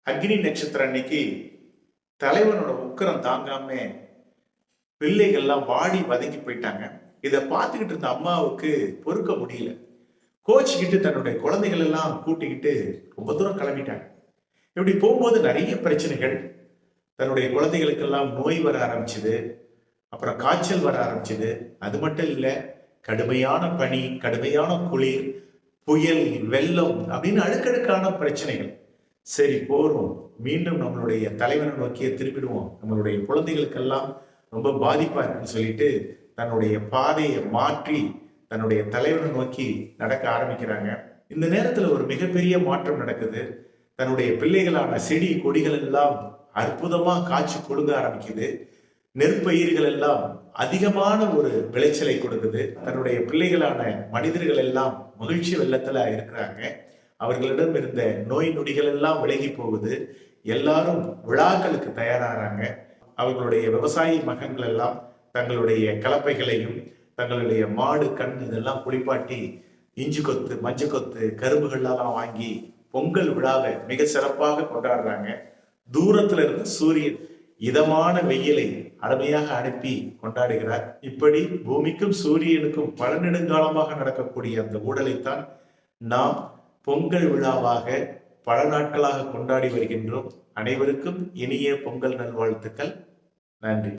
அக்னி நட்சத்திரம் அன்னைக்கு தலைவனோட உக்கிரம் தாங்காம பிள்ளைகள்லாம் வாடி வதங்கி போயிட்டாங்க. இதை பார்த்துக்கிட்டு இருந்த அம்மாவுக்கு பொறுக்க முடியல. கோச்சிக்கிட்டு தன்னுடைய குழந்தைகள் எல்லாம் கூட்டிக்கிட்டு ரொம்ப தூரம் கிளம்பிட்டாங்க. இப்படி போகும்போது நிறைய பிரச்சனைகள். தன்னுடைய குழந்தைகளுக்கெல்லாம் நோய் வர ஆரம்பிச்சுது. அப்புறம் காய்ச்சல் வர ஆரம்பிச்சுது. அது மட்டும் இல்லை, கடுமையான பனி, கடுமையான குளிர், புயல், வெள்ளம் அப்படின்னு அடுக்கடுக்கான பிரச்சனைகள். சரி போறோம், மீண்டும் நம்மளுடைய தலைவனை நோக்கிய திருப்பிடுவோம், நம்மளுடைய குழந்தைகளுக்கெல்லாம் ரொம்ப பாதிப்பா இருக்குன்னு சொல்லிட்டு தன்னுடைய பாதையை மாற்றி தன்னுடைய தலைவனை நோக்கி நடக்க ஆரம்பிக்கிறாங்க. இந்த நேரத்துல ஒரு மிகப்பெரிய மாற்றம் நடக்குது. தன்னுடைய பிள்ளைகளான செடி கொடிகள் எல்லாம் அற்புதமா காய்ச்சி கொடுக்க ஆரம்பிக்குது. நெற்பயிர்கள் எல்லாம் அதிகமான ஒரு விளைச்சலை கொடுக்குது. தன்னுடைய பிள்ளைகளான மனிதர்கள் எல்லாம் மகிழ்ச்சி வெள்ளத்துல இருக்கிறாங்க. அவர்களிடம் இருந்த நோய் நொடிகள் எல்லாம் விலகி போகுது. எல்லாரும் விழாக்களுக்கு தயாராகிறாங்க. அவர்களுடைய விவசாயி மகன்கள் எல்லாம் தங்களுடைய கலப்பைகளையும் தங்களுடைய மாடு கண் இதெல்லாம் குளிப்பாட்டி இஞ்சி கொத்து, மஞ்சு கொத்து, கரும்புகள்லாம் வாங்கி பொங்கல் விழாவை மிக சிறப்பாக கொண்டாடுறாங்க. தூரத்துல இருந்த சூரியன் இதமான வெயிலை அருமையாக அனுப்பி கொண்டாடுகிறார். இப்படி பூமிக்கும் சூரியனுக்கும் பல நெடுங்காலமாக நடக்கக்கூடிய அந்த ஊடலைத்தான் நாம் பொங்கல் விழாவாக பல நாட்களாக கொண்டாடி வருகின்றோம். அனைவருக்கும் இனிய பொங்கல் நல்வாழ்த்துக்கள். நன்றி.